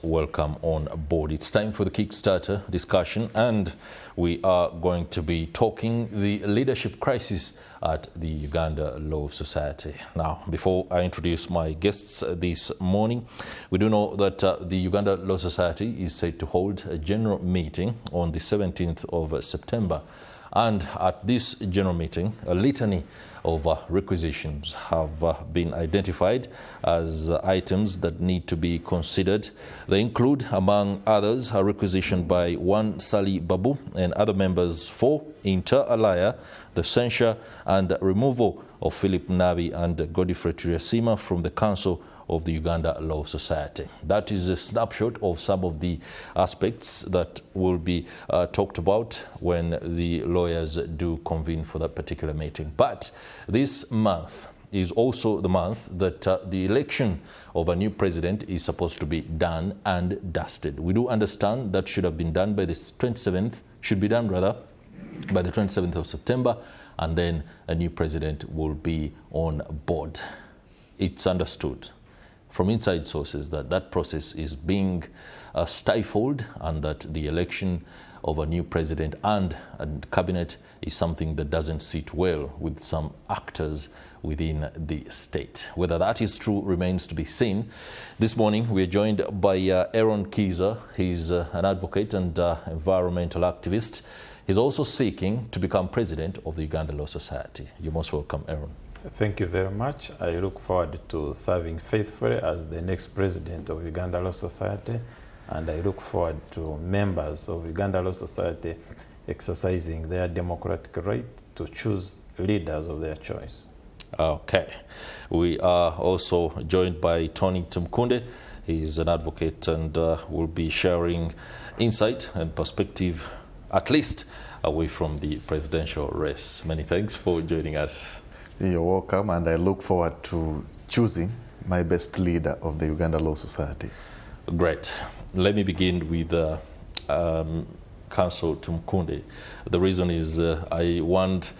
Welcome on board. It's time for the Kickstarter discussion, and we are going to be talking the leadership crisis at the Uganda Law Society. Now, before I introduce my guests this morning, we do know that the Uganda Law Society is set to hold a general meeting on the 17th of September. And at this general meeting, a litany of requisitions have been identified as items that need to be considered. They include, among others, a requisition by one Sally Babu and other members for inter alia, the censure and removal of Philip Nabi and Godfrey Triasima from the Council of the Uganda Law Society. That is a snapshot of some of the aspects that will be talked about when the lawyers do convene for that particular meeting. But this month is also the month that the election of a new president is supposed to be done and dusted. We do understand that should have been done by the 27th, should be done rather, by the 27th of September, and then a new president will be on board. It's understood from inside sources that that process is being stifled, and that the election of a new president and cabinet is something that doesn't sit well with some actors within the state. Whether that is true remains to be seen. This morning we are joined by Eron Kiiza. He's an advocate and environmental activist. He's also seeking to become president of the Uganda Law Society. You're most welcome, Eron. Thank you very much. I look forward to serving faithfully as the next president of Uganda Law Society, and I look forward to members of Uganda Law Society exercising their democratic right to choose leaders of their choice. Okay. We are also joined by Tonny Tumukunde. He's an advocate and will be sharing insight and perspective, at least away from the presidential race. Many thanks for joining us. You're welcome, and I look forward to choosing my best leader of the Uganda Law Society. Great. Let me begin with Council Tumukunde. The reason is I want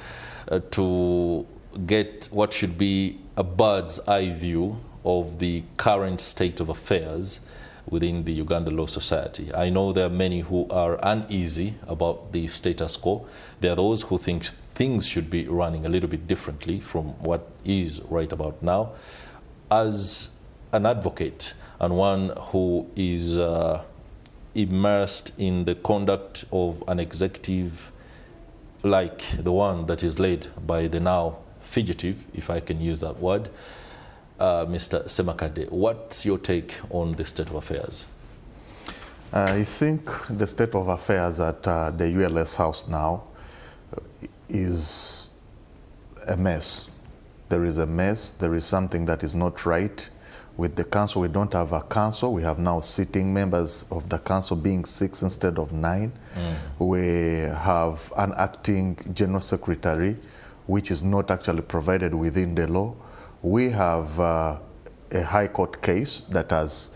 to get what should be a bird's eye view of the current state of affairs within the Uganda Law Society. I know there are many who are uneasy about the status quo. There are those who think things should be running a little bit differently from what is right about now. As an advocate and one who is immersed in the conduct of an executive like the one that is led by the now fugitive, if I can use that word, Mr. Ssemakadde, what's your take on the state of affairs? I think the state of affairs at the ULS House now is a mess. There is a mess. There is something that is not right with the council. We don't have a council. We have now sitting members of the council being 6 instead of 9. We have an acting general secretary, which is not actually provided within the law. We have a high court case that has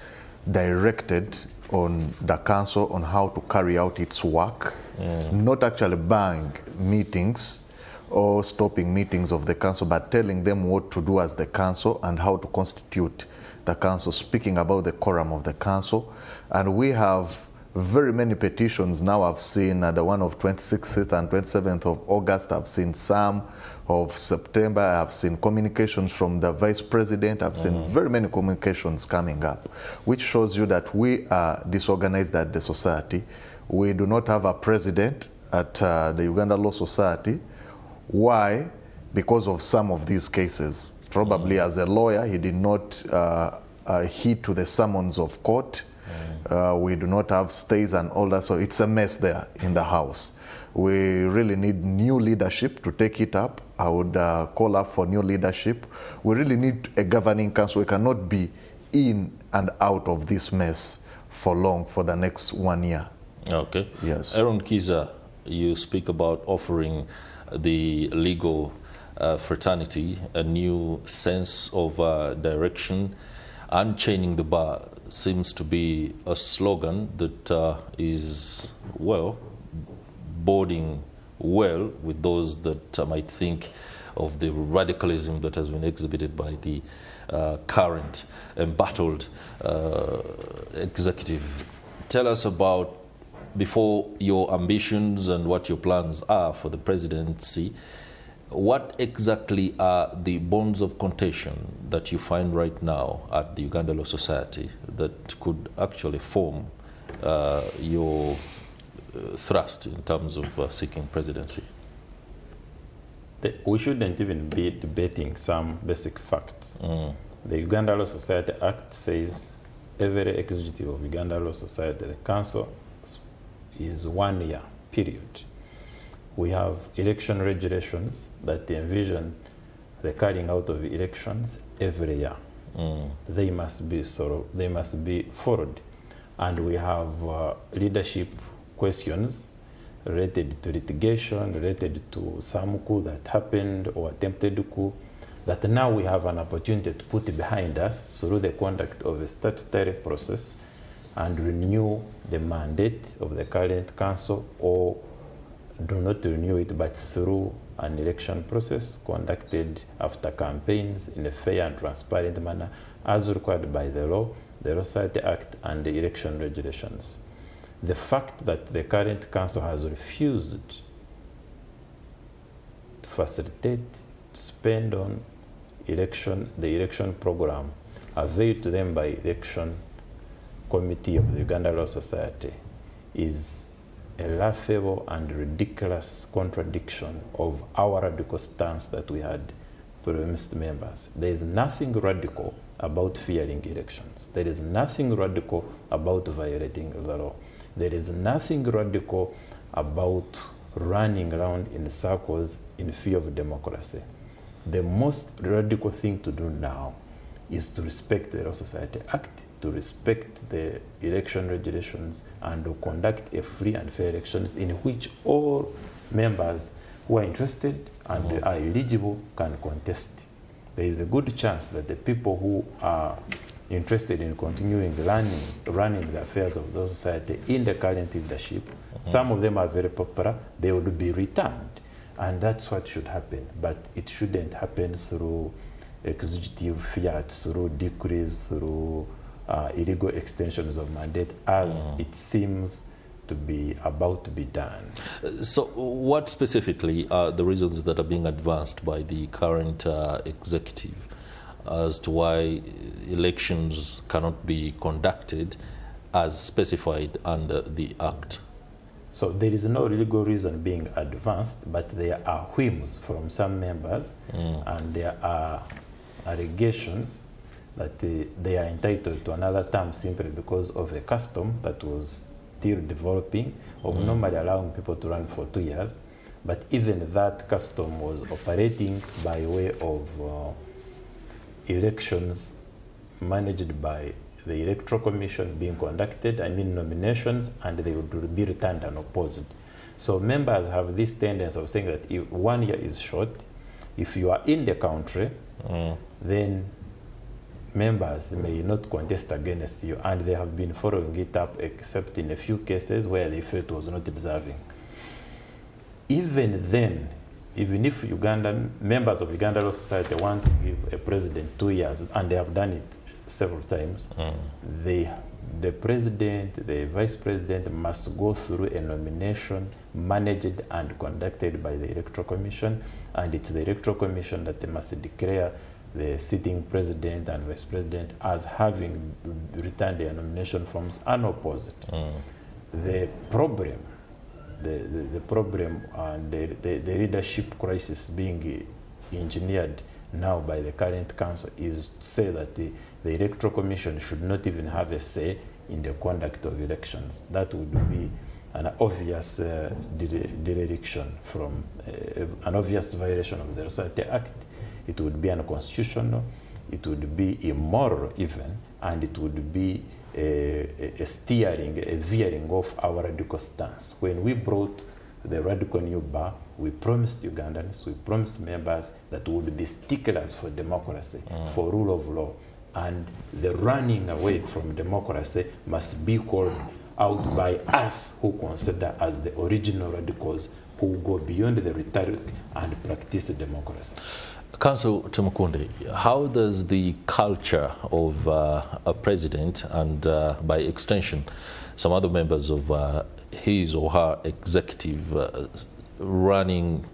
directed on the council on how to carry out its work, not actually banning meetings or stopping meetings of the council, but telling them what to do as the council and how to constitute the council, speaking about the quorum of the council. And we have very many petitions now. I've seen the one of 26th and 27th of August. I've seen some of September. I've seen communications from the vice president. I've seen very many communications coming up, which shows you that we are disorganized at the society. We do not have a president at the Uganda Law Society. Why? Because of some of these cases. Probably as a lawyer, he did not heed to the summons of court. We do not have stays and all that, so it's a mess there in the house. We really need new leadership to take it up. I would call up for new leadership. We really need a governing council. We cannot be in and out of this mess for long, for the next 1 year. Okay. Yes. Eron Kiiza, you speak about offering the legal fraternity a new sense of direction. Unchaining the bar seems to be a slogan that is, well, boding well with those that might think of the radicalism that has been exhibited by the current embattled executive. Tell us about, before your ambitions and what your plans are for the presidency, what exactly are the bonds of contention that you find right now at the Uganda Law Society that could actually form your thrust in terms of seeking presidency? We shouldn't even be debating some basic facts. The Uganda Law Society Act says every executive of Uganda Law Society, the council, is 1 year period. We have election regulations that envision the carrying out of elections every year. They must be followed. And we have leadership questions related to litigation, related to some coup that happened or attempted coup, that now we have an opportunity to put behind us through the conduct of a statutory process and renew the mandate of the current council, or do not renew it, but through an election process conducted after campaigns in a fair and transparent manner as required by the law, the Law Society Act, and the election regulations. The fact that the current council has refused to facilitate, to spend on the election program availed to them by election committee of the Uganda Law Society is a laughable and ridiculous contradiction of our radical stance that we had promised members. There is nothing radical about fearing elections. There is nothing radical about violating the law. There is nothing radical about running around in circles in fear of democracy. The most radical thing to do now is to respect the Law Society Act, to respect the election regulations, and to conduct a free and fair elections in which all members who are interested and are eligible can contest. There is a good chance that the people who are interested in continuing running the affairs of the society in the current leadership, some of them are very popular, they would be returned. And that's what should happen. But it shouldn't happen through executive fiat, through decrees, through illegal extensions of mandate, as it seems to be about to be done. So what specifically are the reasons that are being advanced by the current executive as to why elections cannot be conducted as specified under the Act? So there is no legal reason being advanced, but there are whims from some members, and there are allegations that they are entitled to another term simply because of a custom that was still developing of normally allowing people to run for 2 years. But even that custom was operating by way of elections managed by the Electoral Commission being conducted, nominations, and they would be returned unopposed. So members have this tendency of saying that if 1 year is short, if you are in the country, then members may not contest against you, and they have been following it up except in a few cases where they felt it was not deserving. Even then, even if members of Uganda Law Society want to give a president 2 years, and they have done it several times, the president, the vice president must go through a nomination managed and conducted by the Electoral Commission, and it's the Electoral Commission that they must declare the sitting president and vice president as having returned their nomination forms unopposed. The problem, the problem and the leadership crisis being engineered now by the current council is to say that the Electoral Commission should not even have a say in the conduct of elections. That would be an obvious dereliction from an obvious violation of the Law Society Act. It would be unconstitutional, it would be immoral even, and it would be a veering off our radical stance. When we brought the radical new bar, we promised Ugandans, we promised members that we would be sticklers for democracy, for rule of law, and the running away from democracy must be called out by us who consider as the original radicals who go beyond the rhetoric and practice democracy. Council Tumukunde, how does the culture of a president and by extension some other members of his or her executive running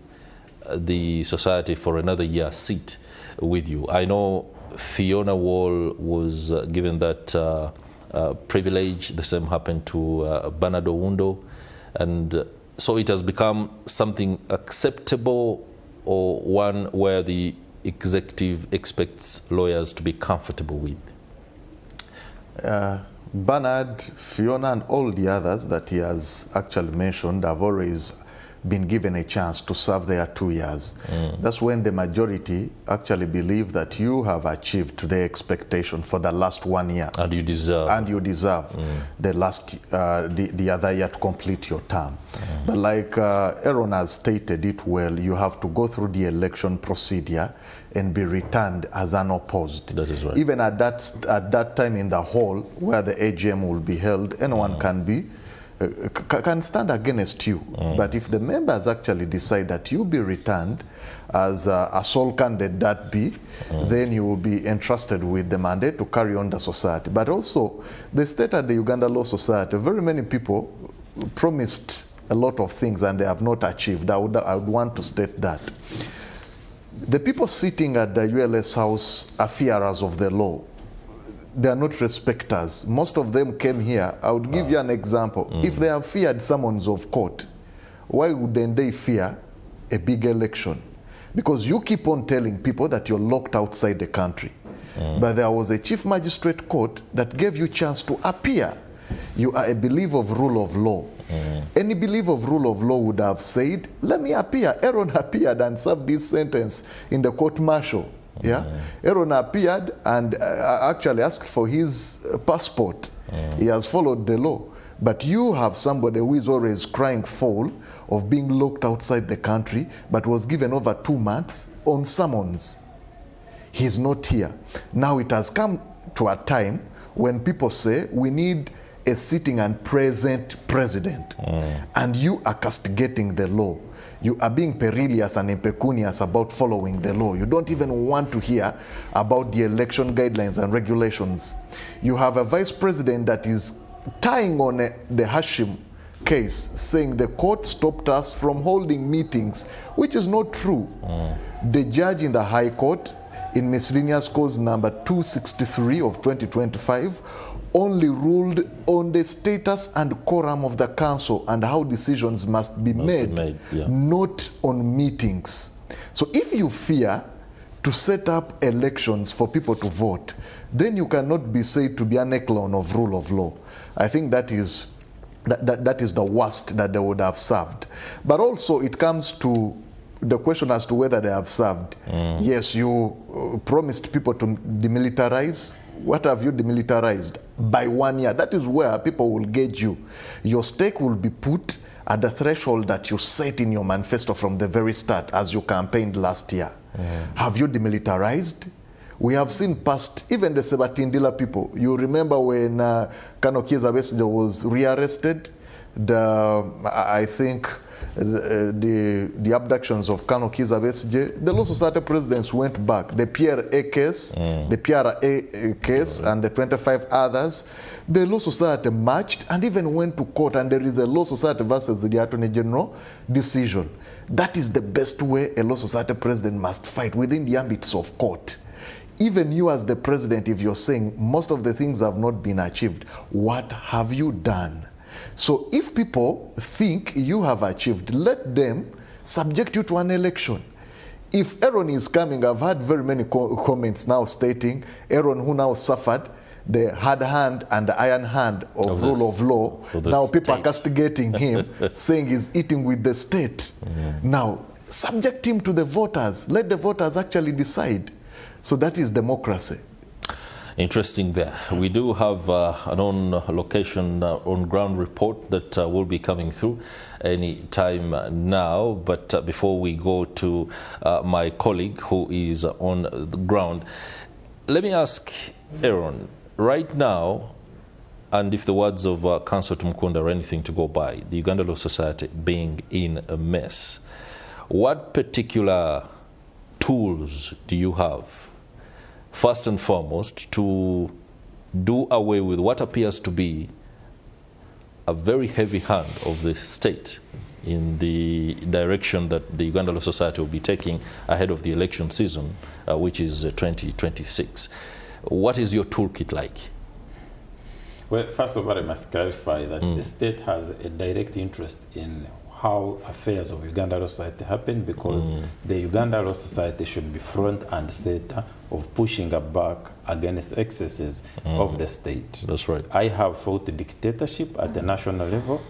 the society for another year sit with you? I know Pheona Wall was given that privilege. The same happened to Bernard Owundo, and so it has become something acceptable, or one where the executive expects lawyers to be comfortable with? Bernard, Pheona, and all the others that he has actually mentioned have always been given a chance to serve their 2 years. That's when the majority actually believe that you have achieved their expectation for the last 1 year. And you deserve. And you deserve the last, the other year to complete your term. But like Eron has stated it well, you have to go through the election procedure and be returned as unopposed. That is right. Even at that time in the hall where the AGM will be held, anyone can stand against you. But if the members actually decide that you be returned as a sole candidate that be, then you will be entrusted with the mandate to carry on the society. But also, the state at the Uganda Law Society, very many people promised a lot of things and they have not achieved. I would want to state that. The people sitting at the ULS house are fearers of the law. They are not respecters. Most of them came here. I would give you an example. If they have feared summons of court, why wouldn't they fear a big election? Because you keep on telling people that you're locked outside the country. But there was a chief magistrate court that gave you a chance to appear. You are a believer of rule of law. Any believer of rule of law would have said, let me appear. Eron appeared and served this sentence in the court martial. Yeah, Eron appeared and actually asked for his passport. He has followed the law. But you have somebody who is always crying foul of being locked outside the country, but was given over 2 months on summons. He's not here. Now it has come to a time when people say we need a sitting and present president, and you are castigating the law. You are being perilous and impecunious about following the law. You don't even want to hear about the election guidelines and regulations. You have a vice president that is tying on the Hashim case, saying the court stopped us from holding meetings, which is not true. The judge in the High Court, in miscellaneous cause number 263 of 2025, only ruled on the status and quorum of the council and how decisions must be made, not on meetings. So if you fear to set up elections for people to vote, then you cannot be said to be an echelon of rule of law. I think that is the worst that they would have served. But also it comes to the question as to whether they have served. Yes, you promised people to demilitarize. What have you demilitarized? By 1 year. That is where people will gauge you. Your stake will be put at the threshold that you set in your manifesto from the very start as you campaigned last year. Have you demilitarized? We have seen past, even the Sebatindila people. You remember when Eron Kiiza was rearrested? I think the abductions of Eron Kiiza, the Law Society presidents went back. The Pierre A case, the Pierre A case, and the 25 others. The Law Society marched and even went to court, and there is a Law Society versus the Attorney General decision. That is the best way a Law Society president must fight, within the ambits of court. Even you as the president, if you're saying most of the things have not been achieved, what have you done? So if people think you have achieved, let them subject you to an election. If Eron is coming, I've had very many comments now stating Eron, who now suffered the hard hand and the iron hand of rule of law, now people are castigating him, saying he's eating with the state. Now, subject him to the voters. Let the voters actually decide. So that is democracy. Interesting there. We do have an on-location, on-ground report that will be coming through any time now. But before we go to my colleague who is on the ground, let me ask Eron, right now, and if the words of Council Tumukunde are anything to go by, the Uganda Law Society being in a mess, what particular tools do you have, first and foremost, to do away with what appears to be a very heavy hand of the state in the direction that the Uganda Law Society will be taking ahead of the election season, which is 2026. What is your toolkit like? Well, first of all, I must clarify that the state has a direct interest in how affairs of Uganda Law Society happen, because the Uganda Law Society should be front and center of pushing back against excesses of the state. That's right. I have fought dictatorship at the national level,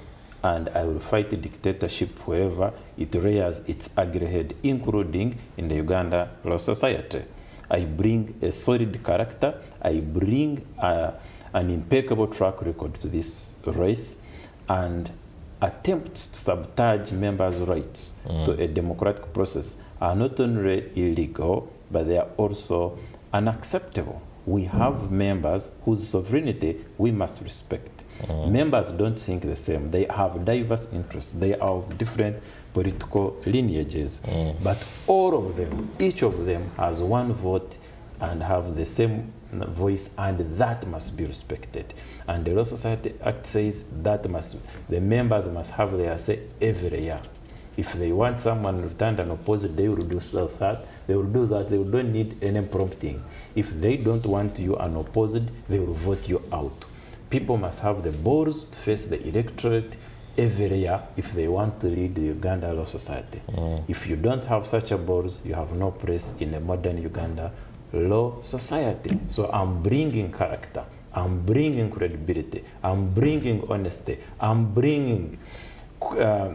and I will fight dictatorship wherever it rears its ugly head, including in the Uganda Law Society. I bring a solid character, I bring an impeccable track record to this race, and attempts to sabotage members' rights to a democratic process are not only illegal, but they are also unacceptable. We have members whose sovereignty we must respect. Members don't think the same. They have diverse interests. They are of different political lineages. But all of them, each of them has one vote and have the same voice, and that must be respected. And the Law Society Act says that the members must have their say every year. If they want someone returned and opposed, they will do that. They will do that. They don't need any prompting. If they don't want you unopposed, they will vote you out. People must have the balls to face the electorate every year if they want to lead the Uganda Law Society. If you don't have such a balls, you have no place in a modern Uganda Law Society. So I'm bringing character, I'm bringing credibility, I'm bringing honesty, I'm bringing a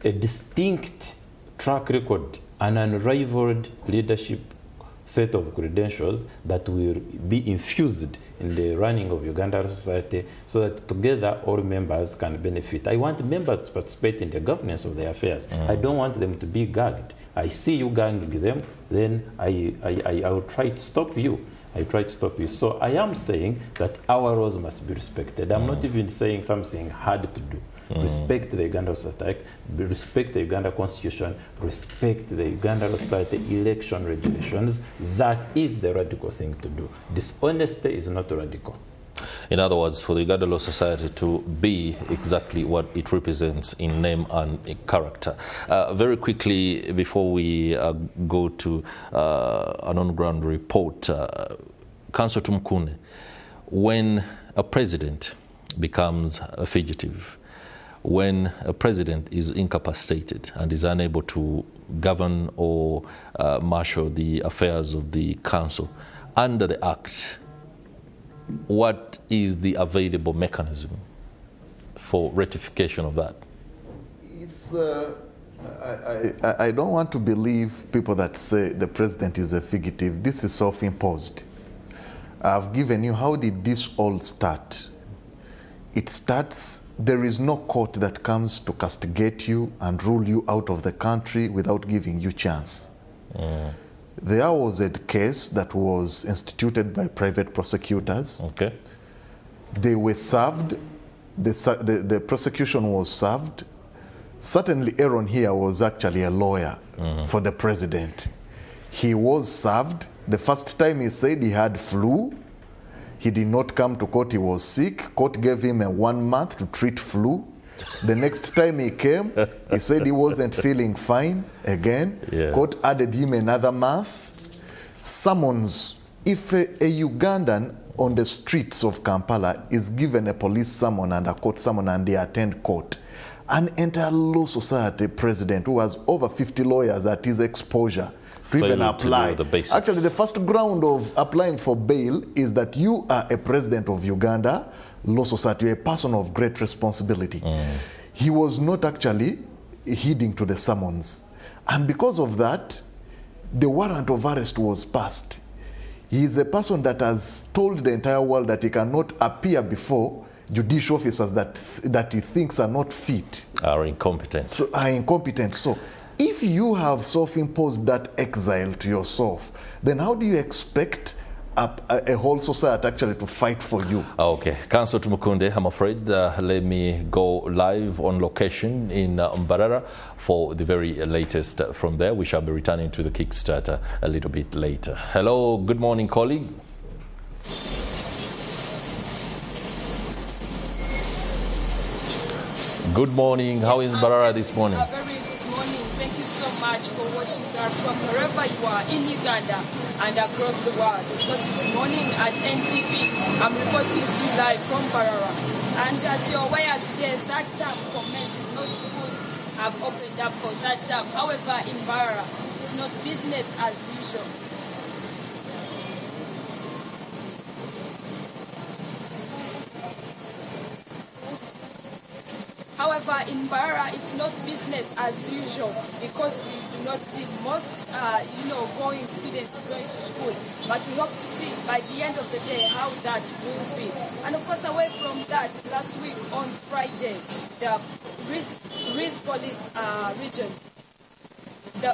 distinct track record, an unrivaled leadership set of credentials that will be infused in the running of Uganda Society, so that together all members can benefit. I want members to participate in the governance of their affairs. I don't want them to be gagged. I see you gagging them, then I will try to stop you. I try to stop you. So I am saying that our roles must be respected. I'm not even saying something hard to do. Respect the Uganda Society, respect the Uganda Constitution, respect the Uganda Society election regulations. That is the radical thing to do. Dishonesty is not radical. In other words, for the Uganda Law Society to be exactly what it represents in name and in character. Very quickly, before we go to an on-ground report, Councillor Tumukunde, when a president becomes a fugitive, when a president is incapacitated and is unable to govern or marshal the affairs of the council, under the Act, what is the available mechanism for rectification of that? It's, I don't want to believe people that say the president is a fugitive. This is self-imposed. I've given you, how did this all start? It starts, there is no court that comes to castigate you and rule you out of the country without giving you chance. There was a case that was instituted by private prosecutors. Okay. They were served, the prosecution was served. Certainly Eron here was actually a lawyer for the president. He was served. The first time he said he had flu. He did not come to court, he was sick. Court gave him a 1 month to treat flu. The next time he came, he said he wasn't feeling fine again. Yeah. Court added him another month. Summons, if a Ugandan on the streets of Kampala is given a police summon and a court summon and they attend court, an entire law society president who has over 50 lawyers at his exposure to even apply. Actually, the first ground of applying for bail is that you are a president of Uganda Law Society, a person of great responsibility. He was not actually heeding to the summons. And because of that, the warrant of arrest was passed. He is a person that has told the entire world that he cannot appear before judicial officers that he thinks are not fit. Are incompetent. So if you have self-imposed that exile to yourself, then how do you expect a whole society actually to fight for you. Okay, Councillor Tumukunde, I'm afraid let me go live on location in Mbarara for the very latest from there. We shall be returning to the Kickstarter a little bit later. Hello, good morning, colleague. Good morning. How is Mbarara this morning? Very good morning. Thank you so much for watching us from wherever you are in Uganda and across the world. Because this morning at NTV, I'm reporting to you live from Mbarara. And as you're aware today, that term commences. No schools have opened up for that term. However, in Mbarara, it's not business as usual. However, in Mbarara, it's not business as usual because we do not see most, students going to school. But we hope to see by the end of the day how that will be. And of course, away from that, last week on Friday, the Riz Police region, the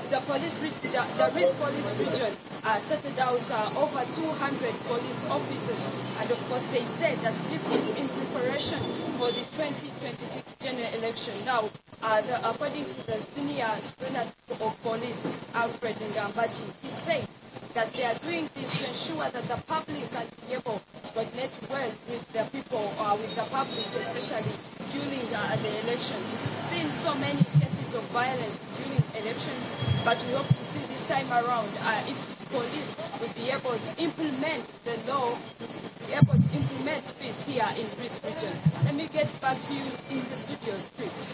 Riz Police region settled out over 200 police officers, and of course they said that this is in preparation for the 2026 general election. Now, according to the senior superintendent of police, Alfred Ngambachi, he said that they are doing this to ensure that the public can be able to coordinate well with the people, with the public, especially during the elections. We've seen so many cases of violence during elections, but we hope to see this time around if police will be able to implement the law, be able to implement peace here in Riz region. Let me get back to you in the studios, please.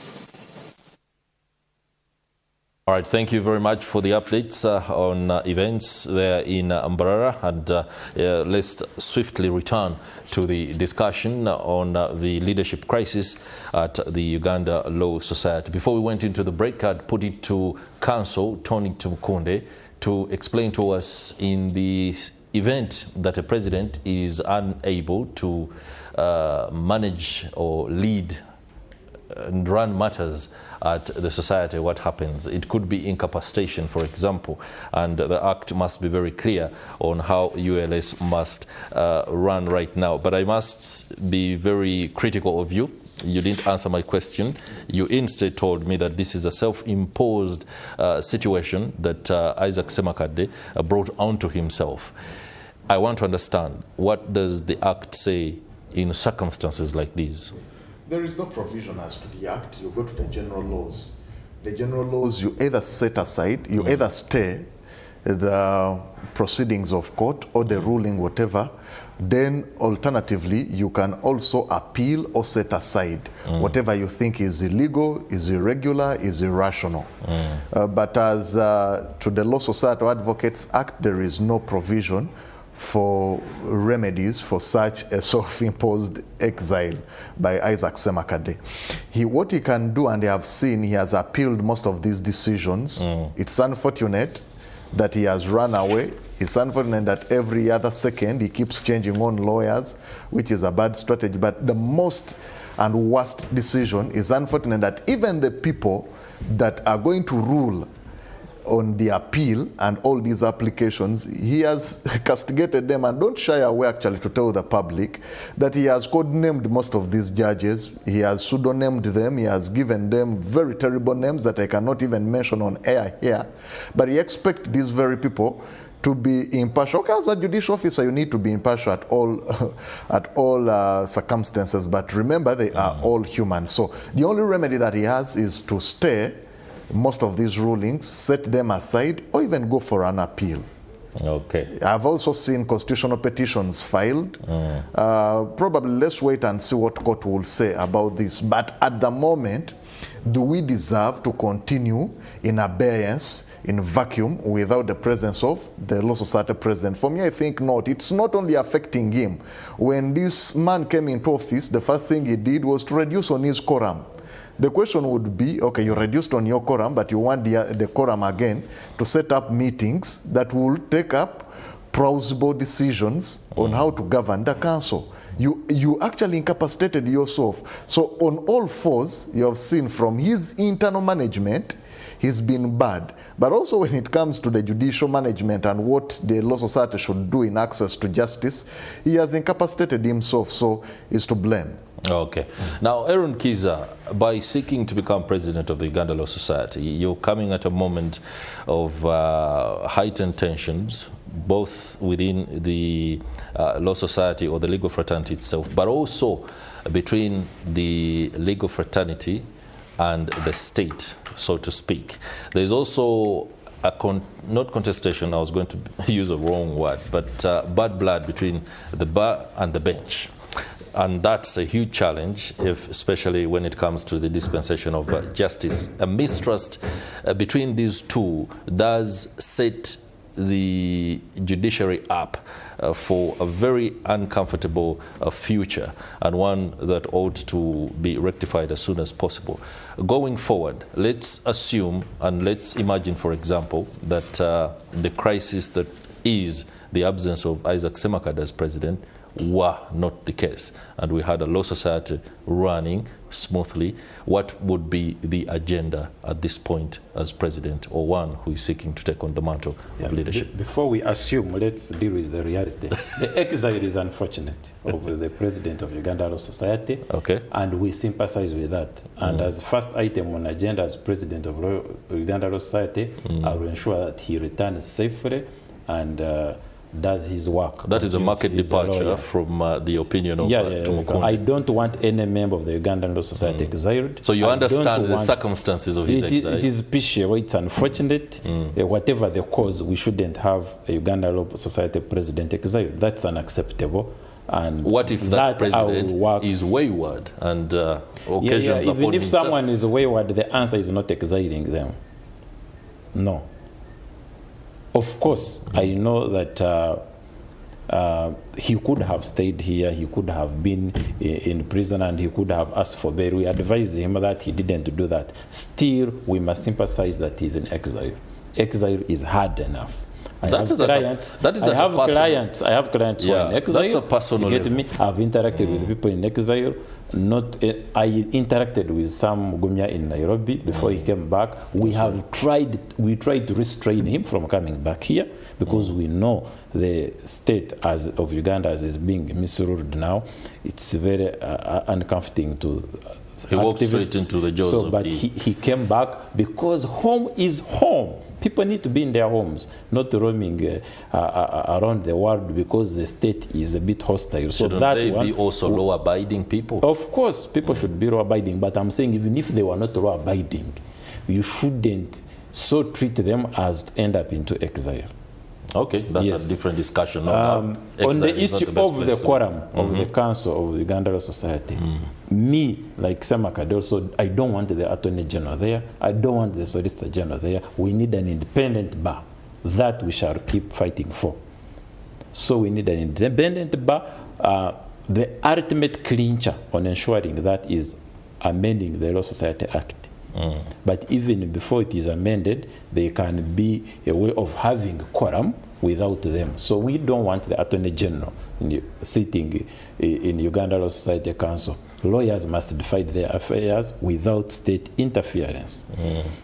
All right, thank you very much for the updates on events there in Mbarara, and let's swiftly return to the discussion on the leadership crisis at the Uganda Law Society. Before we went into the break, I'd put it to Council Tonny Tumukunde to explain to us, in the event that a president is unable to manage or lead and run matters at the society, what happens? It could be incapacitation, for example, and the Act must be very clear on how ULS must run right now. But I must be very critical of you. You didn't answer my question. You instead told me that this is a self-imposed situation that Isaac Ssemakadde brought onto himself. I want to understand, what does the Act say in circumstances like these? There is no provision as to the Act. You go to the general laws. The general laws, you either set aside, you either stay the proceedings of court or the ruling, whatever. Then alternatively, you can also appeal or set aside whatever you think is illegal, is irregular, is irrational. But as to the Law Society Advocates Act, there is no provision for remedies for such a self-imposed exile by Isaac Ssemakadde. What he can do, and I have seen, he has appealed most of these decisions. It's unfortunate that he has run away. It's unfortunate that every other second he keeps changing on lawyers, which is a bad strategy. But the most and worst decision is unfortunate that even the people that are going to rule on the appeal and all these applications, he has castigated them, and don't shy away actually to tell the public that he has codenamed most of these judges. He has pseudonamed them. He has given them very terrible names that I cannot even mention on air here. But he expects these very people to be impartial. Okay, as a judicial officer, you need to be impartial at all circumstances. But remember, they are all human. So the only remedy that he has is to stay most of these rulings, set them aside, or even go for an appeal. Okay. I've also seen constitutional petitions filed. Probably let's wait and see what court will say about this. But at the moment, do we deserve to continue in abeyance, in vacuum, without the presence of the Law Society president? For me, I think not. It's not only affecting him. When this man came into office, the first thing he did was to reduce on his quorum. The question would be, okay, you reduced on your quorum, but you want the quorum again to set up meetings that will take up plausible decisions on how to govern the council. You actually incapacitated yourself. So on all fours, you have seen from his internal management, he's been bad. But also when it comes to the judicial management and what the Law Society should do in access to justice, he has incapacitated himself, so is to blame. Okay. Now, Eron Kiiza, by seeking to become president of the Uganda Law Society, you're coming at a moment of heightened tensions, both within the Law Society or the legal fraternity itself, but also between the legal fraternity and the state, so to speak. There's also a not contestation, I was going to use a wrong word, but bad blood between the bar and the bench. And that's a huge challenge, especially when it comes to the dispensation of justice. A mistrust between these two does set the judiciary up for a very uncomfortable future, and one that ought to be rectified as soon as possible. Going forward, let's assume and let's imagine, for example, that the crisis that is the absence of Isaac Ssemakadde as president were not the case, and we had a law society running smoothly. What would be the agenda at this point as president, or one who is seeking to take on the mantle of leadership? Before we assume, let's deal with the reality. The exile is unfortunate of the president of Uganda Law Society, and we sympathize with that. And as first item on agenda as president of Uganda Law Society, I will ensure that he returns safely and does his work. That is a market departure from the opinion of Tumukunde. I don't want any member of the Ugandan Law Society exiled. So you understand the circumstances of his exile? It is pitiable, it's unfortunate. Whatever the cause, we shouldn't have a Uganda Law Society president exiled. That's unacceptable. And what if that president is wayward and occasions upon even if himself? Someone is wayward, the answer is not exiling them. No. Of course, I know that he could have stayed here, he could have been in prison, and he could have asked for bail. We advised him that he didn't do that. Still, we must sympathize that he's in exile. Exile is hard enough. I have clients who are in exile. That's a personal you get me? I've interacted with people in exile. I interacted with Sam Mugumya in Nairobi before he came back. We tried to restrain him from coming back here because we know the state of Uganda as is being misruled now. It's very uncomforting to he walked straight into the jaws of but he came back because home is home. People need to be in their homes, not roaming around the world because the state is a bit hostile. Shouldn't they be also law-abiding people? Of course, people should be law-abiding, but I'm saying even if they were not law-abiding, you shouldn't so treat them as to end up into exile. Okay, that's a different discussion. On the issue of the quorum of the Council of the Uganda Law Society, me, like Ssemakadde, also, I don't want the Attorney General there. I don't want the Solicitor General there. We need an independent bar. That we shall keep fighting for. So we need an independent bar. The ultimate clincher on ensuring that is amending the Law Society Act. But even before it is amended, there can be a way of having quorum without them. So we don't want the Attorney General sitting in Uganda Law Society Council. Lawyers must decide their affairs without state interference.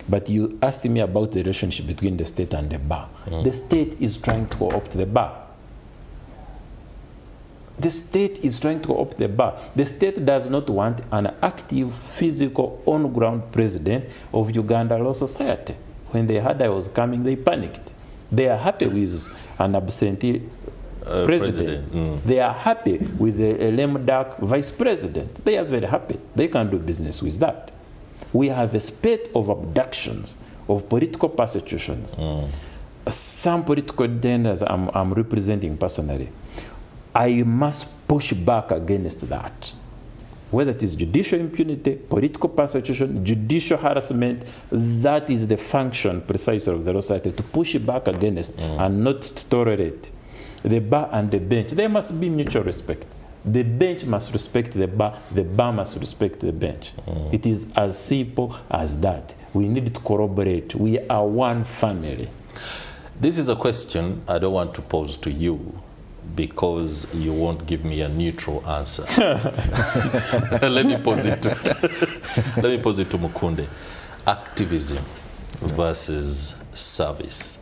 But you asked me about the relationship between the state and the bar. The state is trying to co-opt the bar. The state is trying to open the bar. The state does not want an active, physical, on-ground president of Uganda Law Society. When they heard I was coming, they panicked. They are happy with an absentee president. They are happy with a lame duck vice president. They are very happy. They can do business with that. We have a spate of abductions, of political persecutions. Some political dangers I'm representing personally. I must push back against that. Whether it is judicial impunity, political persecution, judicial harassment, that is the function precisely of the Law Society, to push back against and not to tolerate. The bar and the bench, there must be mutual respect. The bench must respect the bar must respect the bench. It is as simple as that. We need to corroborate. We are one family. This is a question I don't want to pose to you, because you won't give me a neutral answer. Let me pose it to Mukunde. Activism versus service.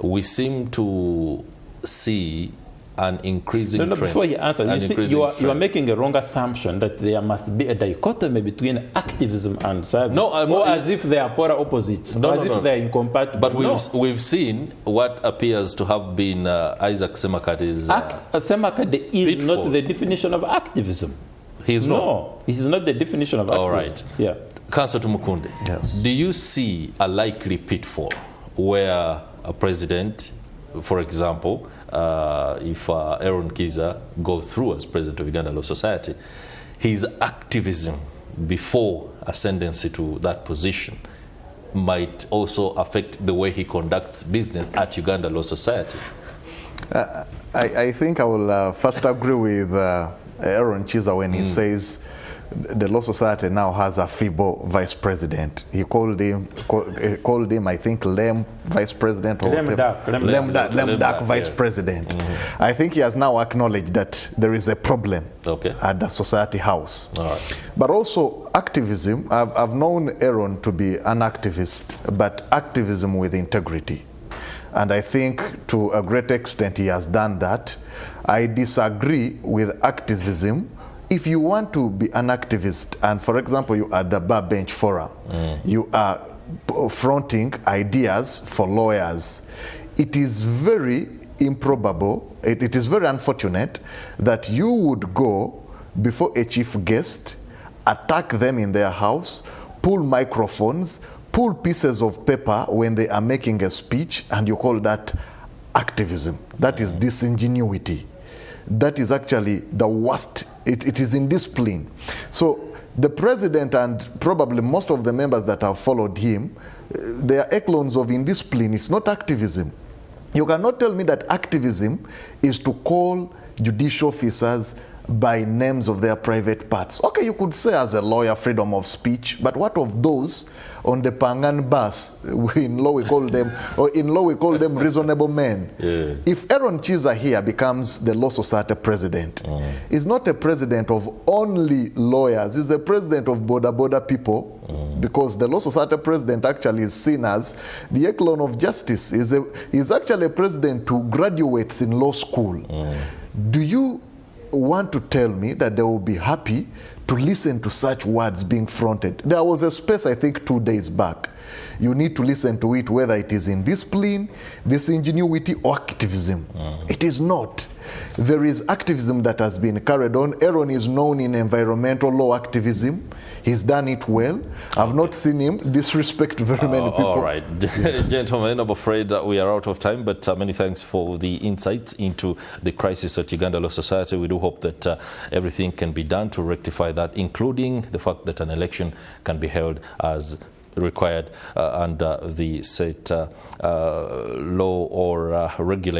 We seem to see an increasing trend. Before you answer, you are making a wrong assumption that there must be a dichotomy between activism and service. No, as if they are polar opposites, as if they are incompatible. But we've seen what appears to have been Isaac Ssemakadde's Ssemakadde is pitfall. not the definition of activism. He's not? No, he's not the definition of activism. All right. Yeah. Councillor Tumukunde, yes. Do you see a likely pitfall where a president, for example, if Eron Kiiza goes through as president of Uganda Law Society, his activism before ascendancy to that position might also affect the way he conducts business at Uganda Law Society? I think I will first agree with Eron Kiiza when he says the Law Society now has a feeble vice president. He called him, I think, lame vice president or lame duck vice president. I think he has now acknowledged that there is a problem at the Society House. All right. But also activism, I've known Eron to be an activist, but activism with integrity. And I think to a great extent he has done that. I disagree with activism. If you want to be an activist, and for example, you are at the Bar Bench Forum, you are fronting ideas for lawyers, it is very improbable, it is very unfortunate that you would go before a chief guest, attack them in their house, pull microphones, pull pieces of paper when they are making a speech, and you call that activism. That is disingenuity. That is actually the worst. It is indiscipline. So the president and probably most of the members that have followed him, they are echelons of indiscipline. It's not activism. You cannot tell me that activism is to call judicial officers by names of their private parts. Okay, you could say as a lawyer freedom of speech, but what of those on the Pangan bus? In law we call them, or in law we call them reasonable men. Yeah. If Eron Kiiza here becomes the Law Society president, he's not a president of only lawyers, he's a president of border people, because the Law Society president actually is seen as the echelon of justice. He's actually a president to graduates in law school. Do you want to tell me that they will be happy to listen to such words being fronted? There was a space, I think, 2 days back. You need to listen to it, whether it is in discipline, disingenuity, or activism. It is not. There is activism that has been carried on. Eron is known in environmental law activism. He's done it well. I've not seen him disrespect very many people. All right. Gentlemen, I'm afraid that we are out of time, but many thanks for the insights into the crisis at Uganda Law Society. We do hope that everything can be done to rectify that, including the fact that an election can be held as required under the set law or regulation.